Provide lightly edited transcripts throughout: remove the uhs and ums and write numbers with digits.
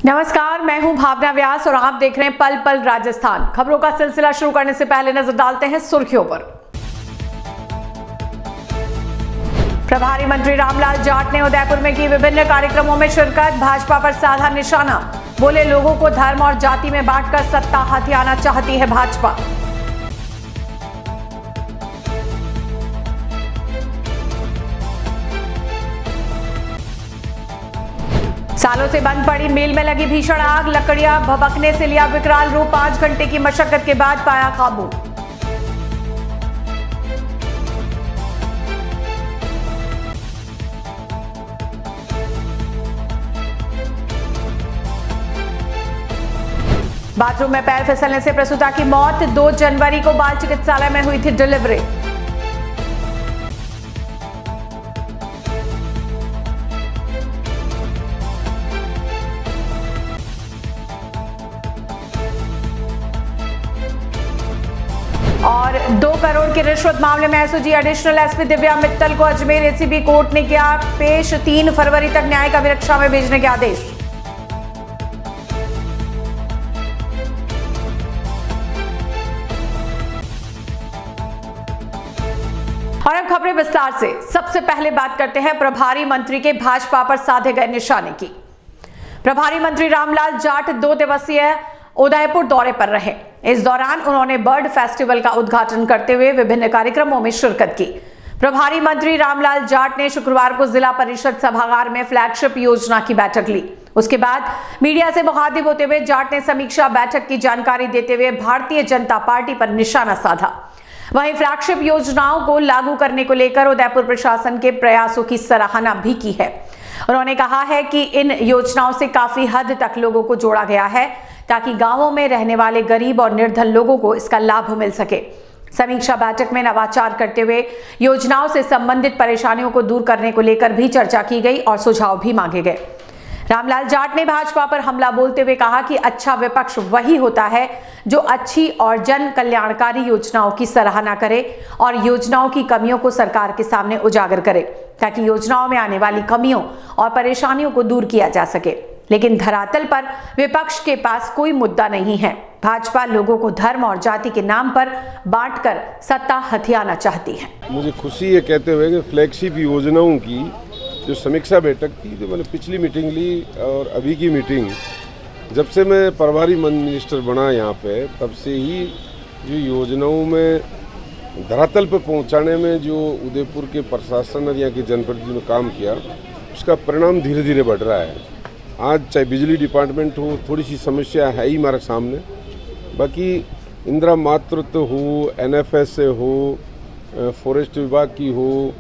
नमस्कार, मैं हूं भावना व्यास और आप देख रहे हैं पल पल राजस्थान। खबरों का सिलसिला शुरू करने से पहले नजर डालते हैं सुर्खियों पर। प्रभारी मंत्री रामलाल जाट ने उदयपुर में की विभिन्न कार्यक्रमों में शिरकत। भाजपा पर साधा निशाना, बोले लोगों को धर्म और जाति में बांटकर सत्ता हथियाना चाहती है भाजपा। सालों से बंद पड़ी मिल में लगी भीषण आग, लकड़ियां भभकने से लिया विकराल रूप। 5 घंटे की मशक्कत के बाद पाया काबू। बाथरूम में पैर फिसलने से प्रसूता की मौत। 2 जनवरी को बाल चिकित्सालय में हुई थी डिलीवरी। और 2 करोड़ की रिश्वत मामले में SOG additional SP Divya Mittal को अजमेर एसीबी कोर्ट ने किया पेश। 3 फरवरी तक न्यायिक अभिरक्षा में भेजने के आदेश। और अब खबरें विस्तार से। सबसे पहले बात करते हैं प्रभारी मंत्री के भाजपा पर साधे गए निशाने की। प्रभारी मंत्री रामलाल जाट 2 दिवसीय उदयपुर दौरे पर रहे। इस दौरान उन्होंने बर्ड फेस्टिवल का उद्घाटन करते हुए विभिन्न कार्यक्रमों में शिरकत की। प्रभारी मंत्री रामलाल जाट ने शुक्रवार को जिला परिषद सभागार में फ्लैगशिप योजना की बैठक ली। उसके बाद मीडिया से मुखातिब होते हुए जाट ने समीक्षा बैठक की जानकारी देते हुए भारतीय जनता पार्टी पर निशाना साधा। वहीं फ्लैगशिप योजनाओं को लागू करने को लेकर उदयपुर प्रशासन के प्रयासों की सराहना भी की है। उन्होंने कहा है कि इन योजनाओं से काफी हद तक लोगों को जोड़ा गया है ताकि गांवों में रहने वाले गरीब और निर्धन लोगों को इसका लाभ मिल सके। समीक्षा बैठक में नवाचार करते हुए योजनाओं से संबंधित परेशानियों को दूर करने को लेकर भी चर्चा की गई और सुझाव भी मांगे गए। रामलाल जाट ने भाजपा पर हमला बोलते हुए कहा कि अच्छा विपक्ष वही होता है जो अच्छी और जन कल्याणकारी योजनाओं की सराहना करे और योजनाओं की कमियों को सरकार के सामने उजागर करे ताकि योजनाओं में आने वाली कमियों और परेशानियों को दूर किया जा सके। लेकिन धरातल पर विपक्ष के पास कोई मुद्दा नहीं है। भाजपा लोगों को धर्म और जाति के नाम पर बांटकर सत्ता हथियाना चाहती है। मुझे खुशी है कहते हुए कि फ्लैगशिप योजनाओं की जो समीक्षा बैठक थी, जो मैंने पिछली मीटिंग ली और अभी की मीटिंग, जब से मैं प्रभारी मिनिस्टर बना यहाँ पे, तब से ही जो योजनाओं में धरातल पर पहुँचाने में जो उदयपुर के प्रशासन और यहाँ के जनप्रतिनिधियों ने काम किया, उसका परिणाम धीरे धीरे बढ़ रहा है। आज चाहे बिजली डिपार्टमेंट हो, थोड़ी सी समस्या है ही हमारे सामने, बाकी इंदिरा मातृत्व हो, NFS हो, फॉरेस्ट विभाग की हो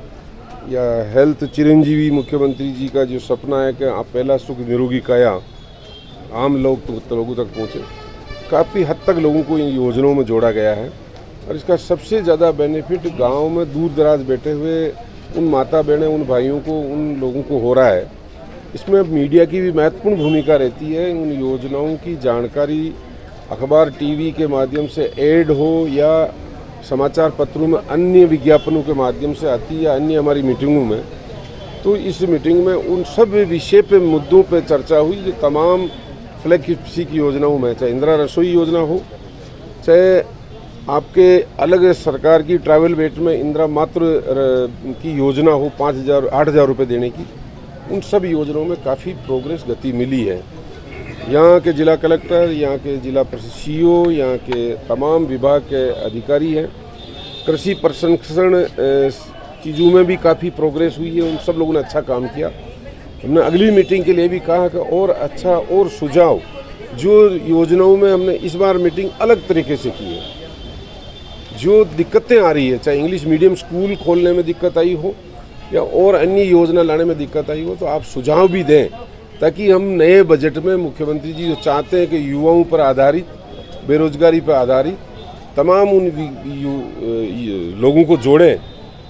या हेल्थ, चिरंजीवी मुख्यमंत्री जी का जो सपना है कि आप पहला सुख निरोगी काया आम लोगों तक पहुँचे, काफ़ी हद तक लोगों को इन योजनाओं में जोड़ा गया है। और इसका सबसे ज़्यादा बेनिफिट गाँव में दूर दराज बैठे हुए उन माता बहनें, उन भाइयों को, उन लोगों को हो रहा है। इसमें मीडिया की भी महत्वपूर्ण भूमिका रहती है। उन योजनाओं की जानकारी अखबार, टीवी के माध्यम से ऐड हो या समाचार पत्रों में अन्य विज्ञापनों के माध्यम से आती है या अन्य हमारी मीटिंगों में, तो इस मीटिंग में उन सब विषय पे, मुद्दों पे चर्चा हुई जो तमाम फ्लैगशिप की योजनाओं में, चाहे इंदिरा रसोई योजना हो, चाहे आपके अलग सरकार की ट्रैवल वेट में इंदिरा मातृ की योजना हो 8,000 रुपये देने की, उन सब योजनाओं में काफ़ी प्रोग्रेस, गति मिली है। यहाँ के जिला कलेक्टर, यहाँ के जिला CEO, यहाँ के तमाम विभाग के अधिकारी हैं। कृषि प्रसंस्करण चीज़ों में भी काफ़ी प्रोग्रेस हुई है, उन सब लोगों ने अच्छा काम किया। हमने अगली मीटिंग के लिए भी कहा कि और अच्छा और सुझाव जो योजनाओं में हमने इस बार मीटिंग अलग तरीके से की है। जो दिक्कतें आ रही है, चाहे इंग्लिश मीडियम स्कूल खोलने में दिक्कत आई हो या और अन्य योजना लाने में दिक्कत आई हो, तो आप सुझाव भी दें ताकि हम नए बजट में मुख्यमंत्री जी जो चाहते हैं कि युवाओं पर आधारित, बेरोजगारी पर आधारित तमाम उन लोगों को जोड़ें,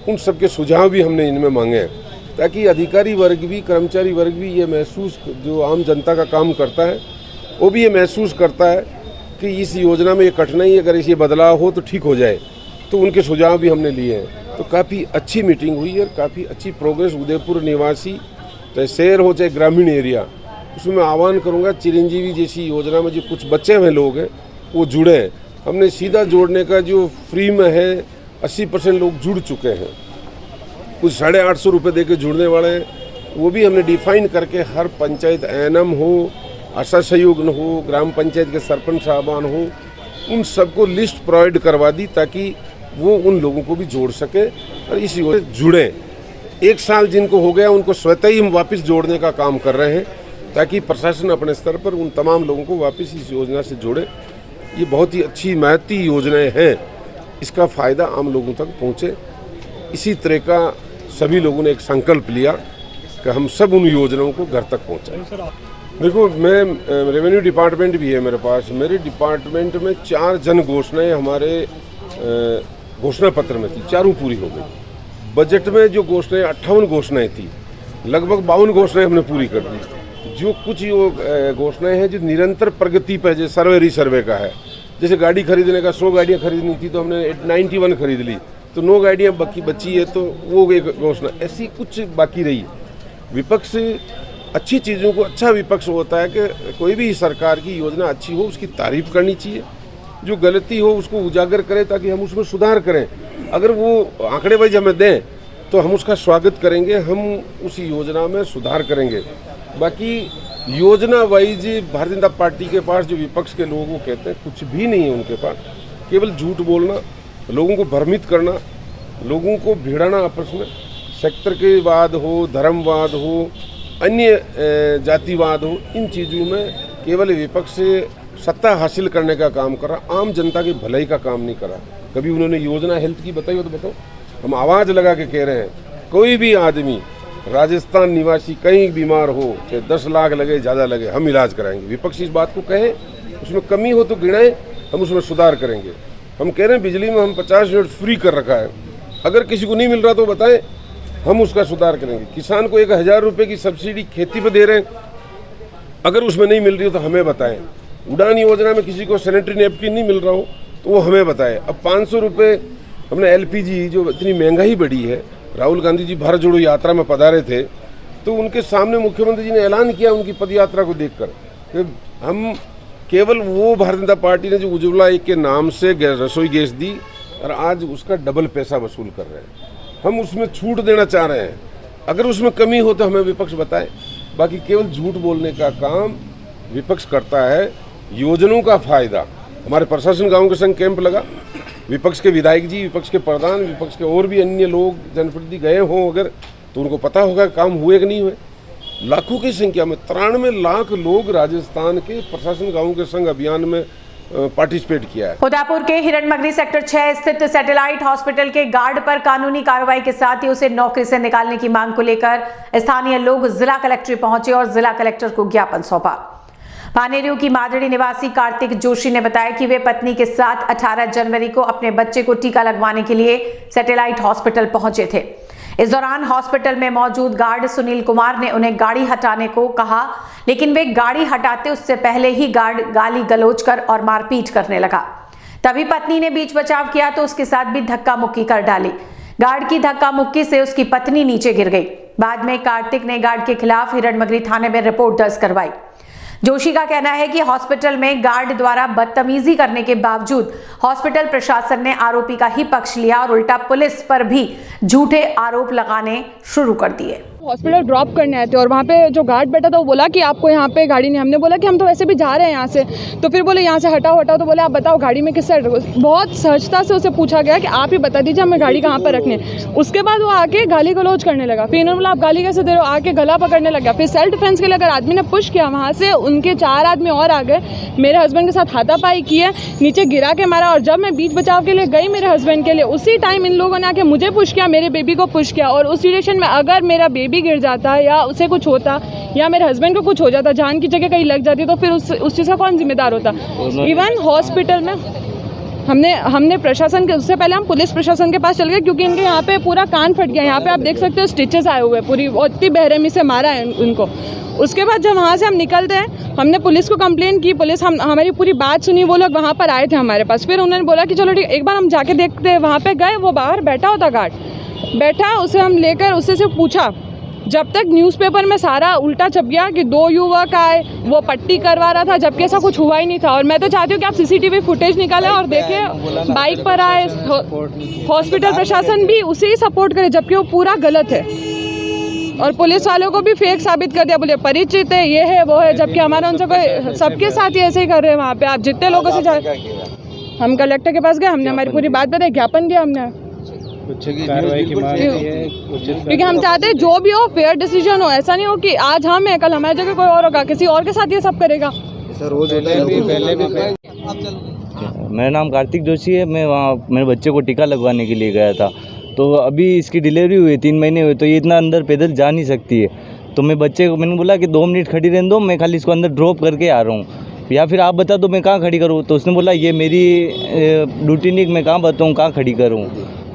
उन सब के सुझाव भी हमने इनमें मांगे हैं ताकि अधिकारी वर्ग भी, कर्मचारी वर्ग भी ये महसूस, जो आम जनता का काम करता है वो भी ये महसूस करता है कि इस योजना में ये कठिनाई, अगर इसे बदलाव हो तो ठीक हो जाए। तो उनके सुझाव भी हमने लिए हैं। तो काफ़ी अच्छी मीटिंग हुई है और काफ़ी अच्छी प्रोग्रेस उदयपुर निवासी, चाहे शहर हो चाहे ग्रामीण एरिया, उसमें मैं आह्वान करूँगा चिरंजीवी जैसी योजना में जो कुछ बचे हुए लोग हैं वो जुड़े। हमने सीधा जोड़ने का जो फ्री में है 80% लोग जुड़ चुके हैं, कुछ 850 रुपये दे के जुड़ने वाले हैं, वो भी हमने डिफाइन करके हर पंचायत एएनएम हो, आशा सहयोगन हो, ग्राम पंचायत के सरपंच साहबान हो, उन सबको लिस्ट प्रोवाइड करवा दी ताकि वो उन लोगों को भी जोड़ सके और इस योजना से जुड़े। 1 साल जिनको हो गया उनको स्वतः ही हम वापस जोड़ने का काम कर रहे हैं ताकि प्रशासन अपने स्तर पर उन तमाम लोगों को वापस इस योजना से जोड़े। ये बहुत ही अच्छी महती योजनाएं हैं, इसका फ़ायदा आम लोगों तक पहुँचे। इसी तरह का सभी लोगों ने एक संकल्प लिया कि हम सब उन योजनाओं को घर तक पहुँचाएं। देखो, मैं रेवेन्यू डिपार्टमेंट भी है मेरे पास, मेरे डिपार्टमेंट में 4 जन घोषणाएँ हमारे घोषणा पत्र में थी, चारों पूरी हो गई। बजट में जो घोषणाएँ 58 घोषणाएँ थी, लगभग 52 घोषणाएँ हमने पूरी कर दी। जो कुछ घोषणाएँ हैं जो निरंतर प्रगति पे, जैसे सर्वे रिसर्वे का है, जैसे गाड़ी खरीदने का 100 गाड़ियाँ खरीदनी थी तो हमने 91 खरीद ली, तो 9 गाड़ियाँ बची है, तो वो एक घोषणा ऐसी कुछ बाकी रही। विपक्ष अच्छी चीज़ों को, अच्छा विपक्ष होता है कि कोई भी सरकार की योजना अच्छी हो उसकी तारीफ करनी चाहिए, जो गलती हो उसको उजागर करें ताकि हम उसमें सुधार करें। अगर वो आंकड़े वाइज हमें दें तो हम उसका स्वागत करेंगे, हम उस योजना में सुधार करेंगे। बाकी योजना वाइज भारतीय जनता पार्टी के पास जो विपक्ष के लोग वो कहते हैं कुछ भी नहीं है उनके पास, केवल झूठ बोलना, लोगों को भ्रमित करना, लोगों को भिड़ाना आपस में, सेक्टर के वाद हो, धर्मवाद हो, अन्य जातिवाद हो, इन चीज़ों में केवल विपक्ष सत्ता हासिल करने का काम कर रहा, आम जनता की भलाई का काम नहीं कर रहा। कभी उन्होंने योजना हेल्थ की बताई हो तो बताओ। हम आवाज़ लगा के कह रहे हैं, कोई भी आदमी राजस्थान निवासी कहीं बीमार हो, चाहे 10 लाख लगे, ज़्यादा लगे, हम इलाज कराएंगे। विपक्ष इस बात को कहे, उसमें कमी हो तो गिनाएं, हम उसमें सुधार करेंगे। हम कह रहे हैं बिजली में हम 50 यूनिट फ्री कर रखा है, अगर किसी को नहीं मिल रहा तो बताएं, हम उसका सुधार करेंगे। किसान को 1000 रुपये की सब्सिडी खेती पर दे रहे हैं, अगर उसमें नहीं मिल रही हो तो हमें बताएं। उड़ान योजना में किसी को सैनिटरी नैपकिन नहीं मिल रहा हो तो वो हमें बताएं। अब 500 रुपये हमने एलपीजी, जो इतनी महंगाई बढ़ी है, राहुल गांधी जी भारत जोड़ो यात्रा में पधारे थे तो उनके सामने मुख्यमंत्री जी ने ऐलान किया उनकी पदयात्रा को देखकर कि हम केवल वो भारतीय जनता पार्टी ने जो उज्ज्वला 1 के नाम से रसोई गैस दी और आज उसका डबल पैसा वसूल कर रहे हैं, हम उसमें छूट देना चाह रहे हैं। अगर उसमें कमी हो तो हमें विपक्ष बताए। बाकी केवल झूठ बोलने का काम विपक्ष करता है। योजनाओं का फायदा हमारे प्रशासन गाँव के संग कैंप लगा, विपक्ष के विधायक जी, विपक्ष के प्रधान, विपक्ष के और भी अन्य लोग जनप्रतिनिधि गए हों अगर, तो उनको पता होगा काम हुए कि नहीं हुए। लाखों की संख्या में 93 लाख लोग राजस्थान के प्रशासन गाँव के संग अभियान में पार्टिसिपेट किया है। उदयपुर के हिरणमगरी सेक्टर 6 स्थित सैटेलाइट हॉस्पिटल के गार्ड पर कानूनी कार्रवाई के साथ ही उसे नौकरी से निकालने की मांग को लेकर स्थानीय लोग जिला कलेक्ट्रेट पहुंचे और जिला कलेक्टर को ज्ञापन सौंपा। पानेरियों की मादड़ी निवासी कार्तिक जोशी ने बताया कि वे पत्नी के साथ 18 जनवरी को अपने बच्चे को टीका लगवाने के लिए सैटेलाइट हॉस्पिटल पहुंचे थे। इस दौरान हॉस्पिटल में मौजूद गार्ड सुनील कुमार ने उन्हें गाड़ी हटाने को कहा, लेकिन वे गाड़ी हटाते उससे पहले ही गार्ड गाली गलौज कर और मारपीट करने लगा। तभी पत्नी ने बीच बचाव किया तो उसके साथ भी धक्का मुक्की कर डाली। गार्ड की धक्का मुक्की से उसकी पत्नी नीचे गिर गई। बाद में कार्तिक ने गार्ड के खिलाफ हिरणमगरी थाने में रिपोर्ट दर्ज करवाई। जोशी का कहना है कि हॉस्पिटल में गार्ड द्वारा बदतमीजी करने के बावजूद हॉस्पिटल प्रशासन ने आरोपी का ही पक्ष लिया और उल्टा पुलिस पर भी झूठे आरोप लगाने शुरू कर दिए। हॉस्पिटल ड्रॉप करने आए थे और वहाँ पे जो गार्ड बैठा था वो बोला कि आपको यहाँ पे गाड़ी नहीं। हमने बोला कि हम तो वैसे भी जा रहे हैं यहाँ से, तो फिर बोले यहाँ से हटाओ हटाओ। तो बोले आप बताओ गाड़ी में किस साइड। बहुत सहजता से उसे पूछा गया कि आप ही बता दीजिए हमें गाड़ी कहाँ पर रखनी है। उसके बाद वो आके गाली गलौज करने लगा। फिर इन्होंने बोला आप गाली कैसे दे रहे हो, आके गला पकड़ने लग गया। फिर सेल्फ डिफेंस के लिए अगर आदमी ने पुश किया, वहाँ से उनके 4 आदमी और आ गए, मेरे हस्बैंड के साथ हाथापाई की है, नीचे गिरा के मारा। और जब मैं बीच बचाव के लिए गई मेरे हस्बैंड के लिए, उसी टाइम इन लोगों ने आके मुझे पुश किया, मेरे बेबी को पुश किया। और उस सिचुएशन में अगर मेरा बेबी गिर जाता या उसे कुछ होता या मेरे हस्बैंड को कुछ हो जाता, जान की जगह कहीं लग जाती, तो फिर उस चीज़ का कौन जिम्मेदार होता। इवन हॉस्पिटल में हमने प्रशासन के, उससे पहले हम पुलिस प्रशासन के पास चल गए क्योंकि इनके यहाँ पे पूरा कान फट गया। यहाँ पे आप देख सकते हो स्टिचेस आए हुए, पूरी इतनी बेरहमी से मारा है उनको। उसके बाद जब वहाँ से हम निकलते हैं, हमने पुलिस को कंप्लेन की, पुलिस हमारी पूरी बात सुनी। वो लोग वहाँ पर आए थे हमारे पास, फिर उन्होंने बोला कि चलो ठीक, एक बार हम जाके देखते हैं। वहाँ पे गए, वो बाहर बैठा होता गार्ड बैठा, उसे हम लेकर उससे पूछा जब तक न्यूज़पेपर में सारा उल्टा छप गया कि 2 युवक आए, वो पट्टी करवा रहा था, जबकि ऐसा कुछ हुआ ही नहीं था। और मैं तो चाहती हूँ कि आप सीसीटीवी फुटेज निकालें और देखें, बाइक पर आए, हॉस्पिटल प्रशासन भी उसे ही सपोर्ट करे, जबकि वो पूरा गलत है। और पुलिस वालों को भी फेक साबित कर दिया, बोले परिचित है, ये है वो है, जबकि हमारा उनसे कोई, सबके साथ ही ऐसे ही कर रहे हैं वहाँ पे। आप जितने लोगों से जाए, हम कलेक्टर के पास गए, हमने हमारी पूरी बात बताई, ज्ञापन दिया हमने, कार्रवाई की मांग की है, क्योंकि हम चाहते हैं जो भी हो फेयर डिसीजन हो। ऐसा नहीं हो कि आज हम हैं, कल हमारी जगह कोई और होगा, किसी और के साथ ये सब करेगा। मेरा नाम कार्तिक जोशी है। मैं वहाँ मेरे बच्चे को टीका लगवाने के लिए गया था, तो अभी इसकी डिलीवरी हुई 3 महीने हुए, तो ये इतना अंदर पैदल जा नहीं सकती है। तो मैं बच्चे को मैंने बोला कि 2 मिनट खड़ी रहने दो, मैं खाली इसको अंदर ड्रॉप करके आ रहा हूँ, या फिर आप बता दो मैं कहाँ खड़ी करूँ। तो उसने बोला ये मेरी ड्यूटी नहीं, मैं कहाँ बताऊँ कहाँ खड़ी करूँ।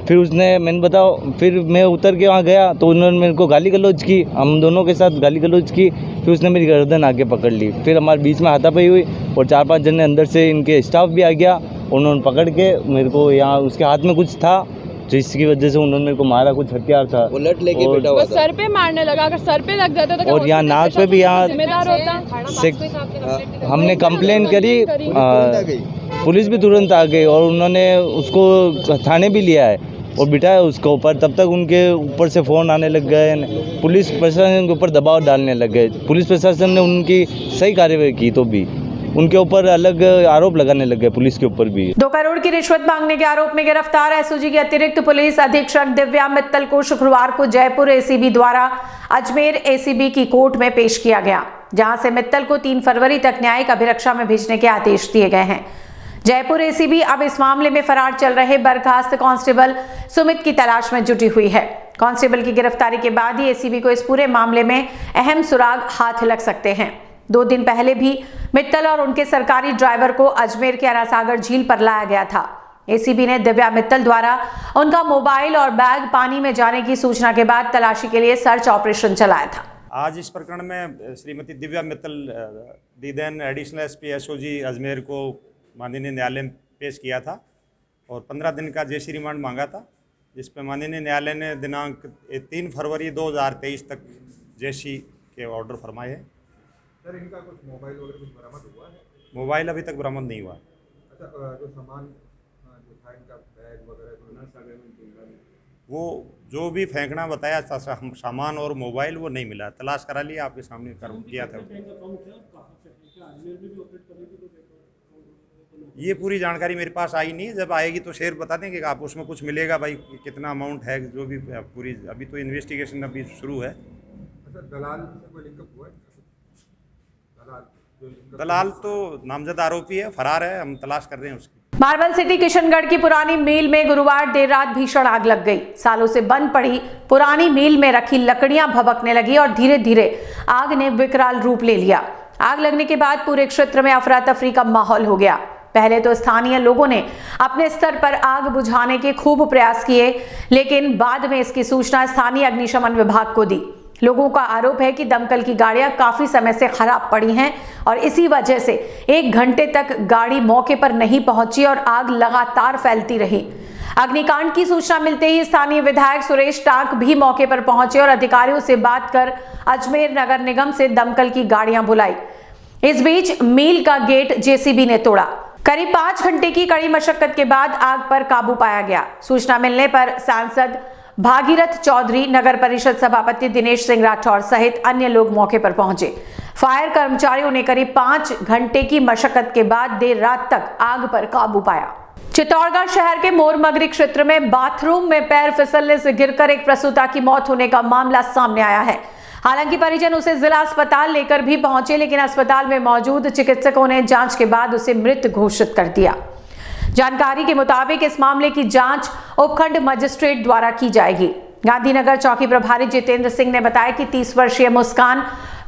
फिर मैंने बताओ, फिर मैं उतर के वहाँ गया तो उन्होंने मेरे को गाली गलौज की, हम दोनों के साथ गाली गलौज की। फिर उसने मेरी गर्दन आगे पकड़ ली, फिर हमारे बीच में हाथापाई हुई और 4-5 जन अंदर से इनके स्टाफ भी आ गया। उन्होंने पकड़ के मेरे को, यहाँ उसके हाथ में कुछ था जिसकी वजह से उन्होंने मेरे को मारा, कुछ हथियार था, बुलेट लेके बैठा हुआ था। सर पे मारने लगा, अगर सर पे लग जाता तो और यहाँ नाक पे भी, यहाँ जिम्मेदार होता। हमने कंप्लेन करी, पुलिस भी तुरंत आ गई और उन्होंने उसको थाने भी लिया है और बिठाया उसके ऊपर। तब तक उनके ऊपर से फ़ोन आने लग गए, पुलिस प्रशासन के ऊपर दबाव डालने लग गए। पुलिस प्रशासन ने उनकी सही कार्रवाई की तो भी उनके ऊपर अलग आरोप लगाने लग गए, पुलिस के ऊपर भी। 2 करोड़ की रिश्वत मांगने के आरोप में गिरफ्तार एसओजी की अतिरिक्त पुलिस अधीक्षक दिव्या मित्तल को शुक्रवार को जयपुर एसीबी द्वारा अजमेर एसीबी की कोर्ट में पेश किया गया, जहां से मित्तल को 3 फरवरी तक न्यायिक अभिरक्षा में भेजने के आदेश दिए गए हैं। जयपुर एसीबी अब इस मामले में फरार चल रहे बर्खास्त कांस्टेबल सुमित की तलाश में जुटी हुई है। कांस्टेबल की गिरफ्तारी के बाद ही एसीबी को इस पूरे मामले में अहम सुराग हाथ लग सकते हैं। 2 दिन पहले भी मित्तल और उनके सरकारी ड्राइवर को अजमेर के अनासागर झील पर लाया गया था। एसीबी ने दिव्या मित्तल द्वारा उनका मोबाइल और बैग पानी में जाने की सूचना के बाद तलाशी के लिए सर्च ऑपरेशन चलाया था। आज इस प्रकरण में श्रीमती दिव्या मित्तल दीदैन एडिशनल एसपी एसओजी अजमेर को माननीय न्यायालय में पेश किया था और 15 दिन का जेसी रिमांड मांगा था, जिस पर माननीय न्यायालय ने दिनांक 3 फरवरी 2023 तक जेसी के ऑर्डर फरमाए हैं। सर, इनका कुछ मोबाइल वगैरह कुछ बरामद हुआ है? मोबाइल अभी तक बरामद नहीं हुआ। अच्छा, जो सामान जो था इनका बैग वगैरह, वो जो भी फेंकना बताया था सामान और मोबाइल, वो नहीं मिला। तलाश करा लिया, आपके सामने किया था। ये पूरी जानकारी मेरे पास आई नहीं है, जब आएगी तो शेयर बता देंगे। आप उसमें कुछ मिलेगा भाई, कितना अमाउंट है, जो भी पूरी, अभी तो इन्वेस्टिगेशन अभी शुरू है। अच्छा, दलाल से कोई लिंकअप हुआ है? दलाल तो नामजद आरोपी है, फरार है, हम तलाश कर रहे हैं उसकी। मार्बल सिटी किशनगढ़ की पुरानी मिल में गुरुवार देर रात भीषण आग लग गई। सालों से बंद पड़ी पुरानी मिल में रखी लकड़ियां भभकने लगी और धीरे धीरे आग ने विकराल रूप ले लिया। आग लगने के बाद पूरे क्षेत्र में अफरा तफरी का माहौल हो गया। पहले तो स्थानीय लोगों ने अपने स्तर पर आग बुझाने के खूब प्रयास किए, लेकिन बाद में इसकी सूचना स्थानीय अग्निशमन विभाग को दी। लोगों का आरोप है कि दमकल की गाड़ियां काफी समय से खराब पड़ी हैं और इसी वजह से 1 घंटे तक गाड़ी मौके पर नहीं पहुंची और आग लगातार फैलती रही। अग्निकांड की सूचना मिलते ही स्थानीय विधायक सुरेश टाक भी मौके पर पहुंचे और अधिकारियों से बात कर अजमेर नगर निगम से दमकल की गाड़ियां बुलाई। इस बीच मील का गेट जेसीबी ने तोड़ा। करीब 5 घंटे की कड़ी मशक्कत के बाद आग पर काबू पाया गया। सूचना मिलने पर सांसद भागीरथ चौधरी, नगर परिषद सभापति दिनेश सिंह राठौर सहित अन्य लोग मौके पर पहुंचे। फायर कर्मचारियों ने करीब 5 घंटे की मशक्कत के बाद देर रात तक आग पर काबू पाया। चित्तौड़गढ़ शहर के मोरमगरी क्षेत्र में बाथरूम में पैर फिसलने से गिरकर एक प्रसूता की मौत होने का मामला सामने आया है। हालांकि परिजन उसे जिला अस्पताल लेकर भी पहुंचे, लेकिन अस्पताल में मौजूद चिकित्सकों ने जांच के बाद उसे मृत घोषित कर दिया। जानकारी के मुताबिक इस मामले की जांच उपखंड मजिस्ट्रेट द्वारा की जाएगी। गांधीनगर चौकी प्रभारी जितेंद्र सिंह ने बताया कि 30 वर्षीय मुस्कान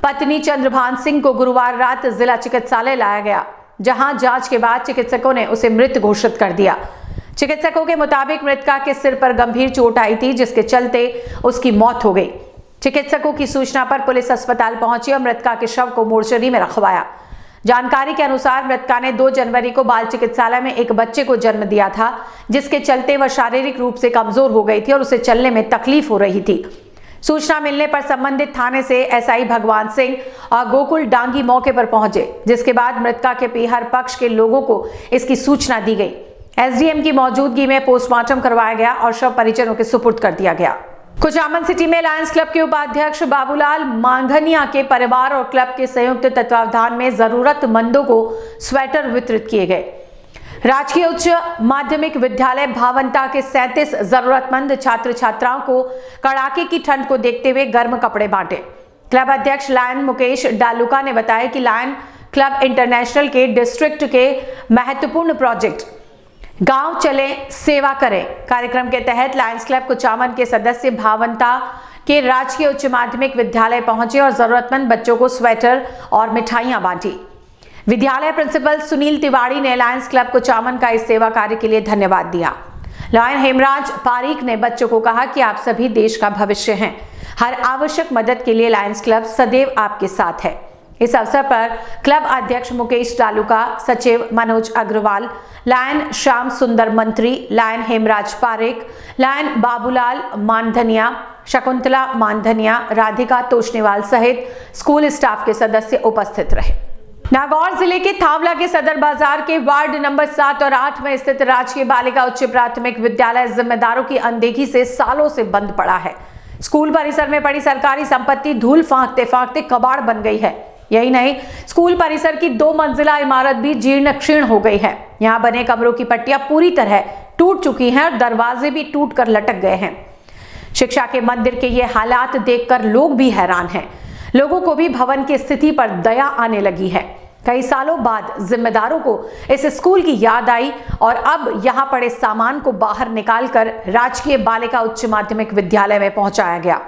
पत्नी चंद्रभान सिंह को गुरुवार रात जिला चिकित्सालय लाया गया, जहां जांच के बाद चिकित्सकों ने उसे मृत घोषित कर दिया। चिकित्सकों के मुताबिक मृतका के सिर पर गंभीर चोट आई थी, जिसके चलते उसकी मौत हो गई। चिकित्सकों की सूचना पर पुलिस अस्पताल पहुंची और मृतका के शव को मोर्चरी में रखवाया। जानकारी के अनुसार मृतका ने 2 जनवरी को बाल चिकित्सालय में एक बच्चे को जन्म दिया था, जिसके चलते वह शारीरिक रूप से कमजोर हो गई थी और उसे चलने में तकलीफ हो रही थी। सूचना मिलने पर संबंधित थाने से एसआई भगवान सिंह और गोकुल डांगी मौके पर पहुंचे, जिसके बाद मृतका के पीहर पक्ष के लोगों को इसकी सूचना दी गई। एसडीएम की मौजूदगी में पोस्टमार्टम करवाया गया और शव परिजनों के सुपुर्द कर दिया गया। कुचामन सिटी में लायंस क्लब के उपाध्यक्ष बाबूलाल मांधनिया के परिवार और क्लब के संयुक्त तत्वावधान में जरूरतमंदों को स्वेटर वितरित किए गए। राजकीय उच्च माध्यमिक विद्यालय भावंता के 37 जरूरतमंद छात्र छात्राओं को कड़ाके की ठंड को देखते हुए गर्म कपड़े बांटे। क्लब अध्यक्ष लायन मुकेश डालुका ने बताया कि लायन क्लब इंटरनेशनल के डिस्ट्रिक्ट के महत्वपूर्ण प्रोजेक्ट गांव चले सेवा करें कार्यक्रम के तहत लायंस क्लब कुचामन के सदस्य भावंता के राजकीय उच्च माध्यमिक विद्यालय पहुंचे और जरूरतमंद बच्चों को स्वेटर और मिठाइयां बांटी। विद्यालय प्रिंसिपल सुनील तिवारी ने लायंस क्लब कुचामन का इस सेवा कार्य के लिए धन्यवाद दिया। लायन हेमराज पारीक ने बच्चों को कहा कि आप सभी देश का भविष्य हैं। हर आवश्यक मदद के लिए लायंस क्लब सदैव आपके साथ है। इस अवसर पर क्लब अध्यक्ष मुकेश डालुका, सचिव मनोज अग्रवाल, लायन श्याम सुंदर मंत्री, लायन हेमराज पारेख, लायन बाबूलाल मानधनिया, शकुंतला मानधनिया, राधिका तोशनीवाल सहित स्कूल स्टाफ के सदस्य उपस्थित रहे। नागौर जिले के थावला के सदर बाजार के वार्ड नंबर 7 और 8 में स्थित राजकीय बालिका उच्च प्राथमिक विद्यालय जिम्मेदारों की अनदेखी से सालों से बंद पड़ा है। स्कूल परिसर में पड़ी सरकारी संपत्ति धूल फांकते फांकते कबाड़ बन गई है। यही नहीं, स्कूल परिसर की 2 मंजिला इमारत भी जीर्ण क्षीण हो गई है। यहाँ बने कमरों की पट्टियां पूरी तरह टूट चुकी हैं और दरवाजे भी टूट कर लटक गए हैं। शिक्षा के मंदिर के ये हालात देखकर लोग भी हैरान हैं। लोगों को भी भवन की स्थिति पर दया आने लगी है। कई सालों बाद जिम्मेदारों को इस स्कूल की याद आई और अब यहां पड़े सामान को बाहर निकालकर राजकीय बालिका उच्च माध्यमिक विद्यालय में पहुंचाया गया।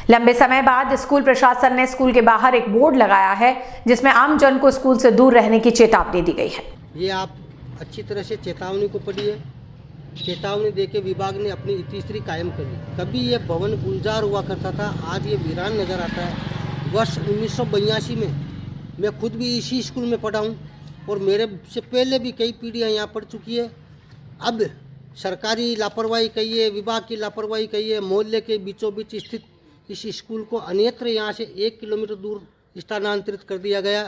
लंबे समय बाद स्कूल प्रशासन ने स्कूल के बाहर एक बोर्ड लगाया है जिसमें आम जन को स्कूल से दूर रहने की चेतावनी दी गई है। ये आप अच्छी तरह से चेतावनी को पढ़िए। चेतावनी देके विभाग ने अपनी इतिश्री कायम करी। कभी ये भवन गुलजार हुआ करता था, आज ये वीरान नजर आता है। वर्ष 1982 में मैं खुद भी इसी स्कूल में पढ़ा हूँ और मेरे से पहले भी कई पीढ़ियाँ यहाँ पढ़ चुकी है। अब सरकारी लापरवाही कहिए, विभाग की लापरवाही कहिए, मोहल्ले के बीचों बीच स्थित इस स्कूल को अन्यत्र यहाँ से 1 किलोमीटर दूर स्थानांतरित कर दिया गया,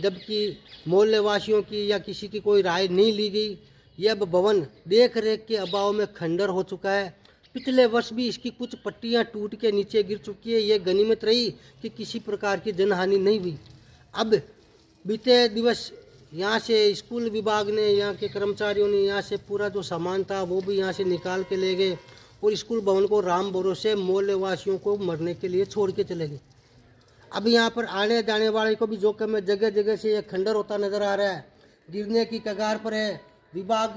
जबकि मोहल्ले वासियों की या किसी की कोई राय नहीं ली गई। यह भवन देख रेख के अभाव में खंडर हो चुका है। पिछले वर्ष भी इसकी कुछ पट्टियाँ टूट के नीचे गिर चुकी है। ये गनीमत रही कि किसी प्रकार की जनहानि नहीं हुई। अब बीते दिवस यहाँ से स्कूल विभाग ने, यहाँ के कर्मचारियों ने यहाँ से पूरा जो सामान था वो भी यहाँ से निकाल के ले गए और स्कूल भवन को राम भरोसे मोहल्ले वासियों को मरने के लिए छोड़ के चले गए। अब यहाँ पर आने जाने वाले को भी जोखिम है। जगह जगह से ये खंडर होता नज़र आ रहा है, गिरने की कगार पर है। विभाग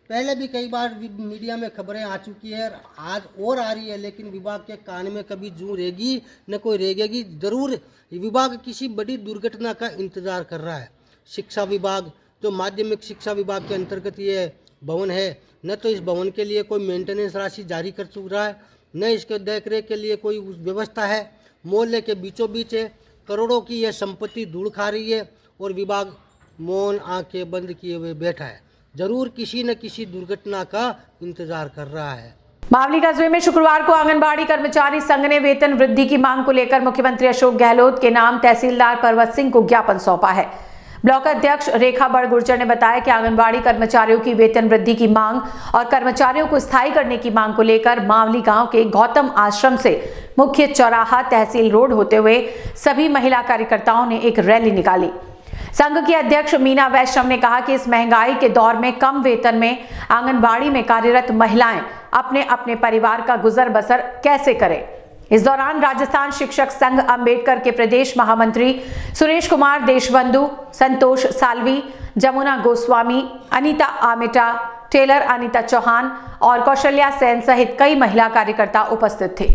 पहले भी कई बार मीडिया में खबरें आ चुकी है, आज और आ रही है, लेकिन विभाग के कान में कभी जूं रहेगी न कोई रहेगी। जरूर विभाग किसी बड़ी दुर्घटना का इंतजार कर रहा है। शिक्षा विभाग, जो माध्यमिक शिक्षा विभाग के अंतर्गत ये भवन है, न तो इस भवन के लिए कोई मेंटेनेंस राशि जारी कर चुक रहा है, न इसके देखरेख के लिए कोई व्यवस्था है। मोहल्ले के बीचों बीच है, करोड़ों की यह संपत्ति धूल खा रही है और विभाग मौन आंखें बंद किए हुए बैठा है। जरूर किसी न किसी दुर्घटना का इंतजार कर रहा है। मावली कस्बे में शुक्रवार को आंगनबाड़ी कर्मचारी संघ ने वेतन वृद्धि की मांग को लेकर मुख्यमंत्री अशोक गहलोत के नाम तहसीलदार पर्वत सिंह को ज्ञापन सौंपा है। ब्लॉक अध्यक्ष रेखा बड़गुर्जर ने बताया कि आंगनबाड़ी कर्मचारियों की वेतन वृद्धि की मांग और कर्मचारियों को स्थायी करने की मांग को लेकर मावली गांव के गौतम आश्रम से मुख्य चौराहा तहसील रोड होते हुए सभी महिला कार्यकर्ताओं ने एक रैली निकाली। संघ की अध्यक्ष मीना वैष्णव ने कहा कि इस महंगाई के दौर में कम वेतन में आंगनबाड़ी में कार्यरत महिलाएं अपने अपने परिवार का गुजर बसर कैसे करें। इस दौरान राजस्थान शिक्षक संघ अंबेडकर के प्रदेश महामंत्री सुरेश कुमार देशबंधु, संतोष सालवी, जमुना गोस्वामी, अनीता आमेटा, टेलर अनीता चौहान और कौशल्या सेन सहित कई महिला कार्यकर्ता उपस्थित थे।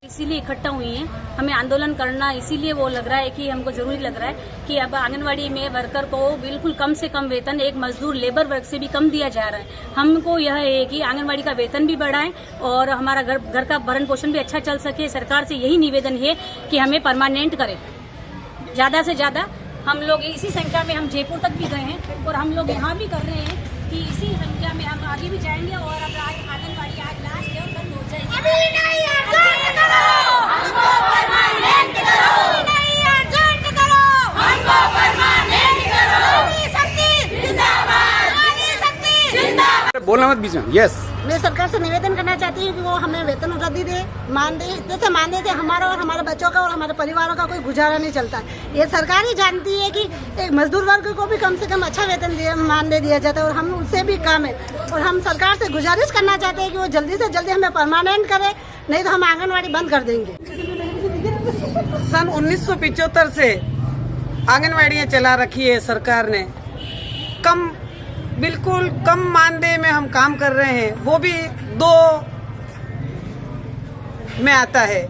इसीलिए इकट्ठा हुई हैं। हमें आंदोलन करना इसीलिए वो लग रहा है कि हमको जरूरी लग रहा है कि अब आंगनवाड़ी में वर्कर को बिल्कुल कम से कम वेतन एक मजदूर लेबर वर्ग से भी कम दिया जा रहा है। हमको यह है कि आंगनवाड़ी का वेतन भी बढ़ाएं और हमारा घर का भरण पोषण भी अच्छा चल सके। सरकार से यही निवेदन है कि हमें परमानेंट करें। ज्यादा से ज्यादा हम लोग इसी संख्या में हम जयपुर तक भी गए हैं और हम लोग यहाँ भी कर रहे हैं कि इसी संख्या में हम आगे भी जाएंगे और अब आंगनवाड़ी आज लास्ट है और बंद हो जाएगी। अभी नहीं अर्जेंट करो, हमको परमानेंट करो, अभी नहीं अर्जेंट करो, हमको परमानेंट करो, नारी शक्ति जिंदाबाद, नारी शक्ति जिंदाबाद। बोलना मत बीच में। यस, मैं सरकार से निवेदन करना चाहती हूँ कि वो हमें वेतन वृद्धि दे, मानदेय जैसे मानदेय से हमारा और हमारे बच्चों का और हमारे परिवारों का कोई गुजारा नहीं चलता है। ये सरकार ही जानती है कि एक मजदूर वर्ग को भी कम से कम अच्छा वेतन दिया, मानदेय दिया जाता है और हम उससे भी कम है। और हम सरकार से गुजारिश करना चाहते हैं कि वो जल्दी से जल्दी हमें परमानेंट करे, नहीं तो हम आंगनवाड़ी बंद कर देंगे। सन 1975 से आंगनवाड़ियाँ चला रखी है सरकार ने। बिल्कुल कम मानदेय में हम काम कर रहे हैं, वो भी 2 में आता है।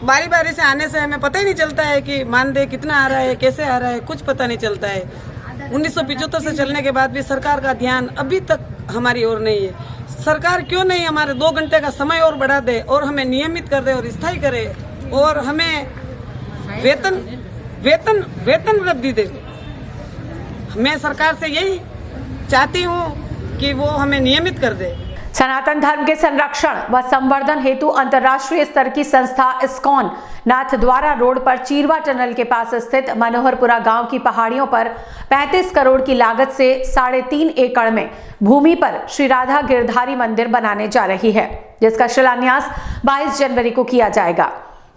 बारी बारी से आने से हमें पता ही नहीं चलता है कि मानदेय कितना आ रहा है, कैसे आ रहा है, कुछ पता नहीं चलता है। 1975 से चलने के बाद भी सरकार का ध्यान अभी तक हमारी ओर नहीं है। सरकार क्यों नहीं हमारे 2 घंटे का समय और बढ़ा दे और हमें नियमित कर दे और स्थायी करे और हमें वेतन वृद्धि दे। मैं सरकार से यही चाहती हूँ कि वो हमें नियमित कर दे। सनातन धर्म के संरक्षण व संवर्धन हेतु अंतर्राष्ट्रीय स्तर की संस्था इस्कॉन नाथद्वारा रोड पर चीरवा टनल के पास स्थित मनोहरपुरा गांव की पहाड़ियों पर 35 करोड़ की लागत से 3.5 एकड़ में भूमि पर श्री राधा गिरधारी मंदिर बनाने जा रही है, जिसका शिलान्यास 22 जनवरी को किया जाएगा।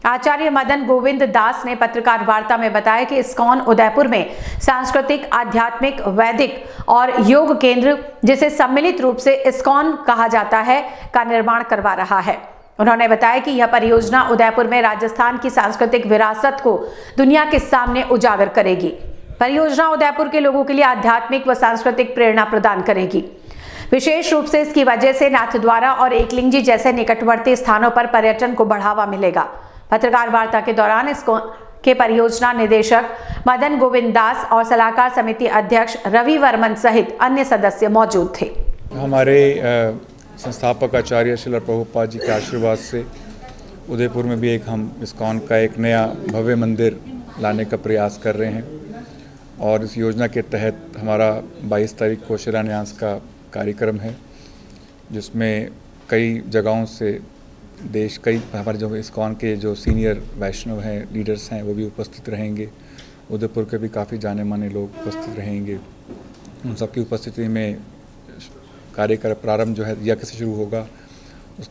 आचार्य मदन गोविंद दास ने पत्रकार वार्ता में बताया कि इस्कॉन उदयपुर में सांस्कृतिक, आध्यात्मिक, वैदिक और योग केंद्र, जिसे सम्मिलित रूप से इस्कॉन कहा जाता है, का निर्माण करवा रहा है। उन्होंने बताया कि यह परियोजना उदयपुर में राजस्थान की सांस्कृतिक विरासत को दुनिया के सामने उजागर करेगी। परियोजना उदयपुर के लोगों के लिए आध्यात्मिक व सांस्कृतिक प्रेरणा प्रदान करेगी। विशेष रूप से इसकी वजह से नाथद्वारा और एकलिंगजी जैसे निकटवर्ती स्थानों पर पर्यटन को बढ़ावा मिलेगा। पत्रकार वार्ता के दौरान इस्कॉन के परियोजना निदेशक मदन गोविंद दास और सलाहकार समिति अध्यक्ष रवि वर्मन सहित अन्य सदस्य मौजूद थे। हमारे संस्थापक आचार्य श्रील प्रभुपाद जी के आशीर्वाद से उदयपुर में भी हम इस्कॉन का एक नया भव्य मंदिर लाने का प्रयास कर रहे हैं और इस योजना के तहत हमारा 22 तारीख को शिलान्यास का कार्यक्रम है, जिसमें कई जगहों से कई हमारे जो इस्कॉन के जो सीनियर वैष्णव हैं, लीडर्स हैं, वो भी उपस्थित रहेंगे। उदयपुर के भी काफ़ी जाने माने लोग उपस्थित रहेंगे। उन सबकी उपस्थिति में कार्यक्रम प्रारंभ जो है यज्ञ से शुरू होगा।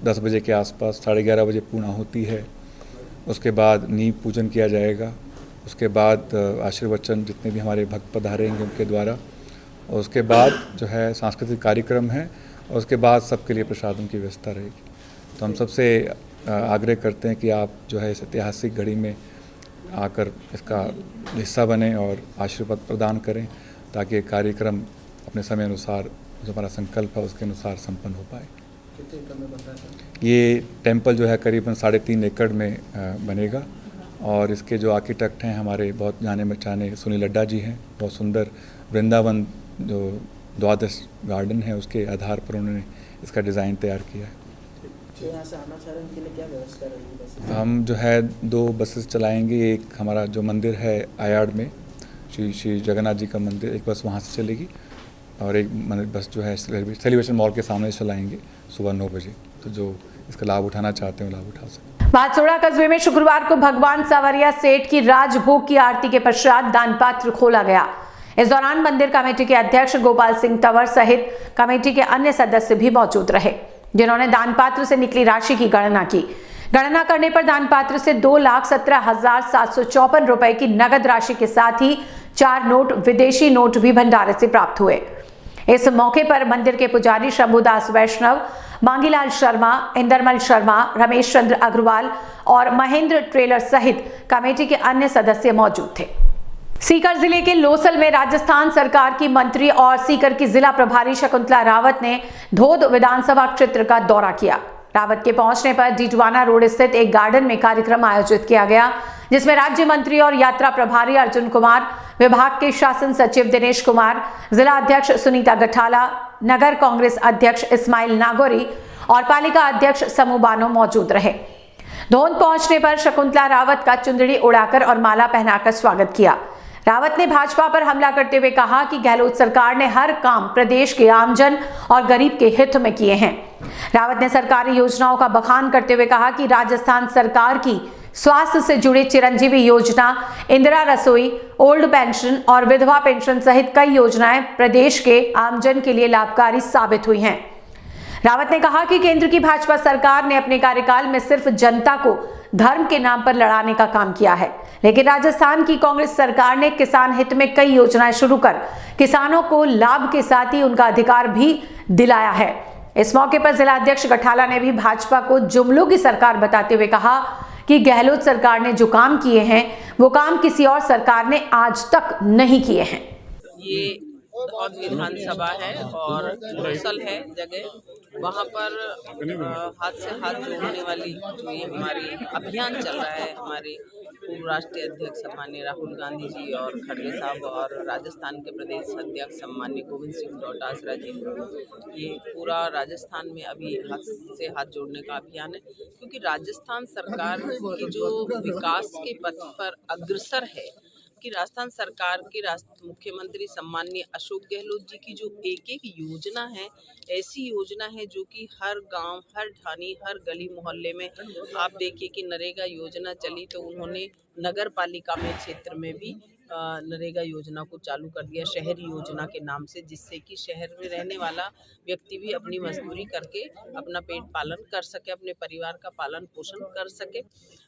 10 बजे के आसपास 11:30 बजे पूर्ण होती है। उसके बाद नींव पूजन किया जाएगा। उसके बाद आशीर्वचन जितने भी हमारे भक्त पधारेंगे उनके द्वारा, और उसके बाद जो है सांस्कृतिक कार्यक्रम है, और उसके बाद सबके लिए प्रसादों की व्यवस्था रहेगी। तो हम सबसे आग्रह करते हैं कि आप जो है इस ऐतिहासिक घड़ी में आकर इसका हिस्सा बने और आशीर्वाद प्रदान करें, ताकि कार्यक्रम अपने समय अनुसार जो हमारा संकल्प है उसके अनुसार संपन्न हो पाए। कितने एकड़ में बन रहा है? ये टेम्पल जो है करीबन 3.5 एकड़ में बनेगा, और इसके जो आर्किटेक्ट हैं हमारे बहुत जाने पहचाने सुनील लड्डा जी हैं। बहुत सुंदर वृंदावन जो 12 गार्डन है उसके आधार पर उन्होंने इसका डिज़ाइन तैयार किया है। तो यहाँ से आना चाह रहे हैं, उनके लिए क्या व्यवस्था रहेगी? हम जो है 2 बसेस चलाएंगे। एक हमारा जो मंदिर है आयाड़ में श्री जगन्नाथ जी का मंदिर, एक बस वहाँ से चलेगी, और एक बस जो है सेलिब्रेशन मॉल के सामने चलाएंगे सुबह 9 बजे। तो जो इसका लाभ उठाना चाहते हैं लाभ उठा सकते हैं। बादसोड़ा कस्बे में शुक्रवार को भगवान सावरिया सेठ की राजभोग की आरती के पश्चात दान पात्र खोला गया। इस दौरान मंदिर कमेटी के अध्यक्ष गोपाल सिंह तंवर सहित कमेटी के अन्य सदस्य भी मौजूद रहे, जिन्होंने दान पात्र से निकली राशि की गणना की। गणना करने पर दान पात्र से 2,17,754 रुपए की नगद राशि के साथ ही 4 नोट, विदेशी नोट भी भंडारे से प्राप्त हुए। इस मौके पर मंदिर के पुजारी शंभुदास वैष्णव, मांगीलाल शर्मा, इंदरमल शर्मा, रमेश चंद्र अग्रवाल और महेंद्र ट्रेलर सहित कमेटी के अन्य सदस्य मौजूद थे। सीकर जिले के लोसल में राजस्थान सरकार की मंत्री और सीकर की जिला प्रभारी शकुंतला रावत ने धोद विधानसभा क्षेत्र का दौरा किया। रावत के पहुंचने पर डीडवाना रोड स्थित एक गार्डन में कार्यक्रम आयोजित किया गया, जिसमें राज्य मंत्री और यात्रा प्रभारी अर्जुन कुमार, विभाग के शासन सचिव दिनेश कुमार, जिला अध्यक्ष सुनीता गठाला, नगर कांग्रेस अध्यक्ष इस्माइल नागौरी और पालिका अध्यक्ष समू बानो मौजूद रहे। धोद पहुंचने पर शकुंतला रावत का चुंदड़ी उड़ाकर और माला पहनाकर स्वागत किया। रावत ने भाजपा पर हमला करते हुए कहा कि गहलोत सरकार ने हर काम प्रदेश के आमजन और गरीब के हित में किए हैं। रावत ने सरकारी योजनाओं का बखान करते हुए कहा कि राजस्थान सरकार की स्वास्थ्य से जुड़ी चिरंजीवी योजना, इंदिरा रसोई, ओल्ड पेंशन और विधवा पेंशन सहित कई योजनाएं प्रदेश के आमजन के लिए लाभकारी साबित हुई हैं। रावत ने कहा कि केंद्र की भाजपा सरकार ने अपने कार्यकाल में सिर्फ जनता को धर्म के नाम पर लड़ाने का काम किया है, लेकिन राजस्थान की कांग्रेस सरकार ने किसान हित में कई योजनाएं शुरू कर किसानों को लाभ के साथ ही उनका अधिकार भी दिलाया है। इस मौके पर जिलाध्यक्ष गठाला ने भी भाजपा को जुमलों की सरकार बताते हुए कहा कि गहलोत सरकार ने जो काम किए हैं वो काम किसी और सरकार ने आज तक नहीं किए हैं। ये और विधानसभा है और कौशल है जगह, वहाँ पर हाथ से हाथ जोड़ने वाली जो ये हमारी अभियान चल रहा है, हमारे पूर्व राष्ट्रीय अध्यक्ष सम्मान्य राहुल गांधी जी और खड़गे साहब और राजस्थान के प्रदेश अध्यक्ष सम्मान्य गोविंद सिंह डोटासरा जी, ये पूरा राजस्थान में अभी हाथ से हाथ जोड़ने का अभियान है, क्योंकि राजस्थान सरकार की जो विकास के पथ पर अग्रसर है कि राजस्थान सरकार के मुख्यमंत्री सम्माननीय अशोक गहलोत जी की जो एक एक योजना है, ऐसी योजना है जो कि हर गांव, हर ढानी, हर गली मोहल्ले में आप देखिए कि नरेगा योजना चली तो उन्होंने नगर पालिका में क्षेत्र में भी नरेगा योजना को चालू कर दिया शहरी योजना के नाम से, जिससे कि शहर में रहने वाला व्यक्ति भी अपनी मजदूरी करके अपना पेट पालन कर सके, अपने परिवार का पालन पोषण कर सके।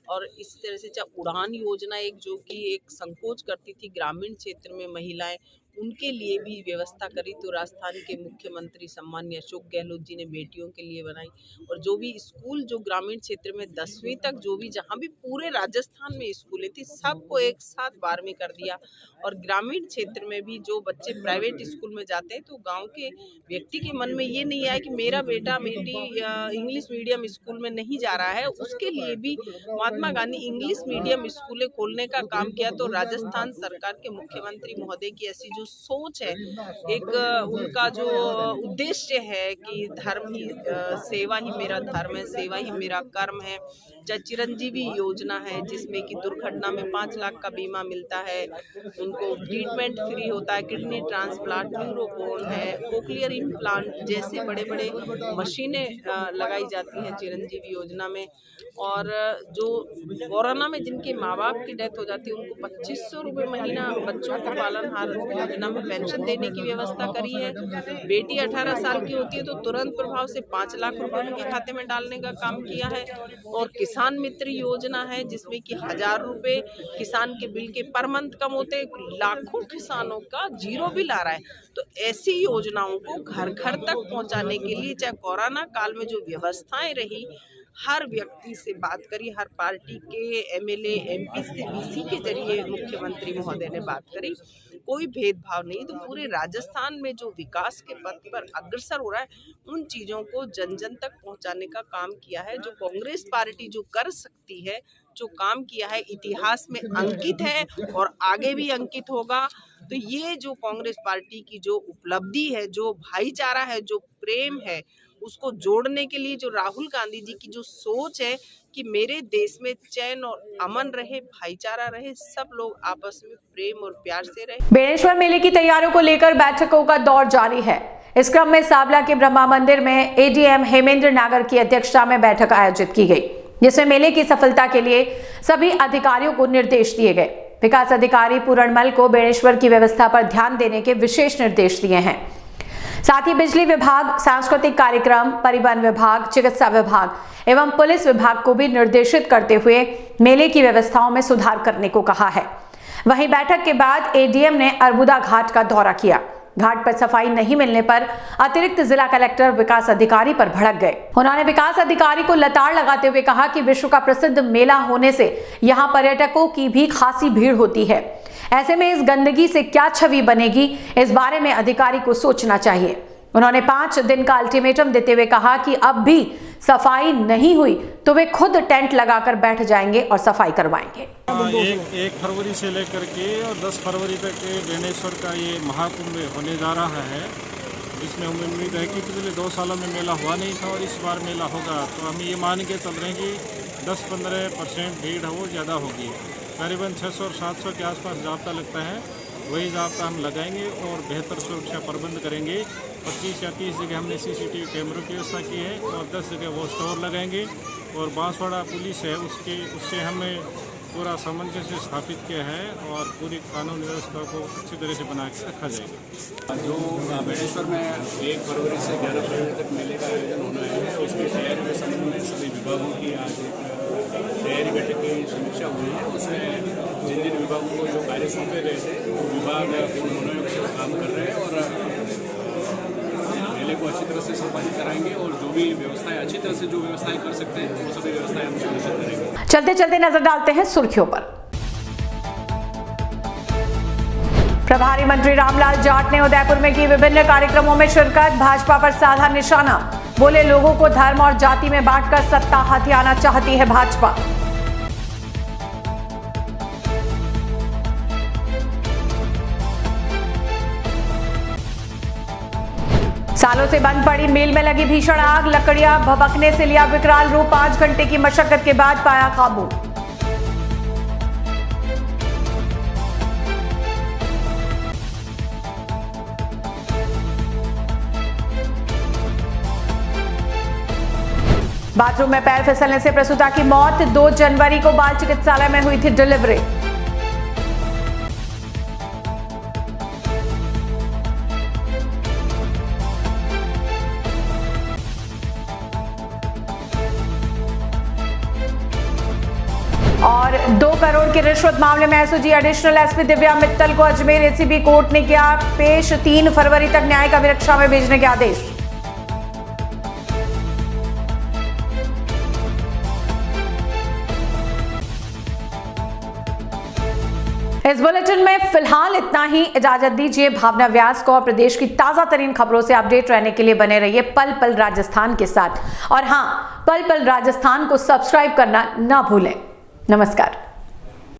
और इस तरह से उड़ान योजना एक जो कि एक संकोच करती थी ग्रामीण क्षेत्र में महिलाएं, उनके लिए भी व्यवस्था करी तो राजस्थान के मुख्यमंत्री सम्मान्य अशोक गहलोत जी ने बेटियों के लिए बनाई। और जो भी स्कूल जो ग्रामीण क्षेत्र में 10वीं तक जो भी जहाँ भी पूरे राजस्थान में स्कूलें थी सबको एक साथ 12वीं कर दिया। और ग्रामीण क्षेत्र में भी जो बच्चे प्राइवेट स्कूल में जाते हैं तो गांव के व्यक्ति के मन में ये नहीं आया कि मेरा बेटा बेटी इंग्लिश मीडियम स्कूल में नहीं जा रहा है, उसके लिए भी महात्मा गांधी इंग्लिश मीडियम स्कूलें खोलने का काम किया। तो राजस्थान सरकार के मुख्यमंत्री महोदय की ऐसी जो सोच है, एक उनका जो उद्देश्य है कि धर्म ही सेवा ही मेरा धर्म है, सेवा ही मेरा कर्म है। चिरंजीवी योजना है जिसमें कि दुर्घटना में 5 लाख का बीमा मिलता है, उनको ट्रीटमेंट फ्री होता है, किडनी ट्रांसप्लांट, न्यूरोपोन है, कोक्लियर इम्प्लांट जैसे बड़े बड़े मशीनें लगाई जाती हैं चिरंजीवी योजना में। और जो कोरोना में जिनके माँ बाप की डेथ हो जाती है उनको 2500 रुपये महीना बच्चों को पालनहार योजना में पेंशन देने की व्यवस्था करी है। बेटी 18 साल की होती है तो तुरंत प्रभाव से 5 लाख रुपए उनके खाते में डालने का काम किया है। और किसान मित्र योजना है जिसमें कि 1000 रुपये किसान के बिल के पर मंथ कम होते, लाखों किसानों का जीरो बिल आ रहा है। तो ऐसी योजनाओं को घर घर तक पहुंचाने के लिए चाहे कोरोना काल में जो व्यवस्थाएं रही, हर व्यक्ति से बात करी, हर पार्टी के एमएलए एमपी से वीसी के जरिए मुख्यमंत्री महोदय ने बात करी, कोई भेदभाव नहीं। तो पूरे राजस्थान में जो विकास के पथ पर अग्रसर हो रहा है उन चीज़ों को जन जन तक पहुंचाने का काम किया है। जो कांग्रेस पार्टी जो कर सकती है, जो काम किया है, इतिहास में अंकित है और आगे भी अंकित होगा। तो ये जो कांग्रेस पार्टी की जो उपलब्धि है, जो भाईचारा है, जो प्रेम है, उसको जोड़ने के लिए जो राहुल गांधी जी की जो सोच है कि मेरे देश में चैन और अमन रहे, भाईचारा रहे, सब लोग आपस में प्रेम और प्यार से रहे। बेणेश्वर मेले की तैयारियों को लेकर बैठकों का दौर जारी है। इस क्रम में सावला के ब्रह्मा मंदिर में एडीएम हेमेंद्र नागर की अध्यक्षता में बैठक आयोजित की गई, जिसमें मेले की सफलता के लिए सभी अधिकारियों को निर्देश दिए गए। विकास अधिकारी पूरणमल को बेणेश्वर की व्यवस्था पर ध्यान देने के विशेष निर्देश दिए हैं। साथ ही बिजली विभाग, सांस्कृतिक कार्यक्रम, परिवहन विभाग, चिकित्सा विभाग एवं पुलिस विभाग को भी निर्देशित करते हुए मेले की व्यवस्थाओं में सुधार करने को कहा है। वहीं बैठक के बाद एडीएम ने अरबुदा घाट का दौरा किया। घाट पर सफाई नहीं मिलने पर अतिरिक्त जिला कलेक्टर विकास अधिकारी पर भड़क गए। उन्होंने विकास अधिकारी को लताड़ लगाते हुए कहा कि विश्व का प्रसिद्ध मेला होने से यहाँ पर्यटकों की भी खासी भीड़ होती है। ऐसे में इस गंदगी से क्या छवि बनेगी, इस बारे में अधिकारी को सोचना चाहिए। उन्होंने 5 दिन का अल्टीमेटम देते हुए कहा कि अब भी सफाई नहीं हुई तो वे खुद टेंट लगाकर बैठ जाएंगे और सफाई करवाएंगे। 1 फरवरी से लेकर के और 10 फरवरी तक बेणेश्वर का ये महाकुंभ होने जा रहा है, जिसमें हमें उम्मीद है कि पिछले 2 सालों में मेला हुआ नहीं था और इस बार मेला होगा। तो हम ये मान के चल रहे हैं कि 10-15% भीड़ वो ज़्यादा होगी। करीबन 600 और 700 के आसपास जाब्ता लगता है, वही जाब्ता हम लगाएंगे और बेहतर सुरक्षा प्रबंध करेंगे 25 या 30 जगह हमने CCTV कैमरों की व्यवस्था की है और 10 जगह वो स्टोर लगाएंगे और बांसवाड़ा पुलिस है उससे हमने पूरा सामंजस्य स्थापित किया है और पूरी कानून व्यवस्था को अच्छी तरह से बना के रखा जाएगा। जो बेणेश्वर में 1 फरवरी से 11 फरवरी तक मेले का आयोजन होना है, उसकी तैयारी में संबंध में सभी विभागों की आज तैयारी बैठक की समीक्षा हुई है। उसमें जिन विभागों को जो कार्य सौंपे गए थे वो विभाग पूर्ण मनोयोग से काम कर रहे हैं और मेले को अच्छी तरह से संपादित कराएंगे और जो भी व्यवस्थाएं अच्छी तरह से जो व्यवस्थाएं कर सकते हैं वो सभी व्यवस्थाएं हम सुनिश्चित करेंगे। चलते चलते नजर डालते हैं सुर्खियों पर। प्रभारी मंत्री रामलाल जाट ने उदयपुर में की विभिन्न कार्यक्रमों में शिरकत, भाजपा पर साधा निशाना, बोले लोगों को धर्म और जाति में बांटकर सत्ता हथियाना चाहती है भाजपा। सालों से बंद पड़ी मिल में लगी भीषण आग, लकड़ियां भभकने से लिया विकराल रूप, 5 घंटे की मशक्कत के बाद पाया काबू। बाथरूम में पैर फिसलने से प्रसूता की मौत, 2 जनवरी को बाल चिकित्सालय में हुई थी डिलीवरी। और 2 करोड़ की रिश्वत मामले में SOG additional SP Divya Mittal को अजमेर एसीबी कोर्ट ने किया पेश, 3 फरवरी तक न्यायिक अभिरक्षा में भेजने के आदेश। इस बुलेटिन में फिलहाल इतना ही। इजाजत दीजिए। भावना व्यास को और प्रदेश की ताजा तरीन खबरों से अपडेट रहने के लिए बने रहिए पल पल राजस्थान के साथ। और हां, पल पल राजस्थान को सब्सक्राइब करना ना भूलें। नमस्कार।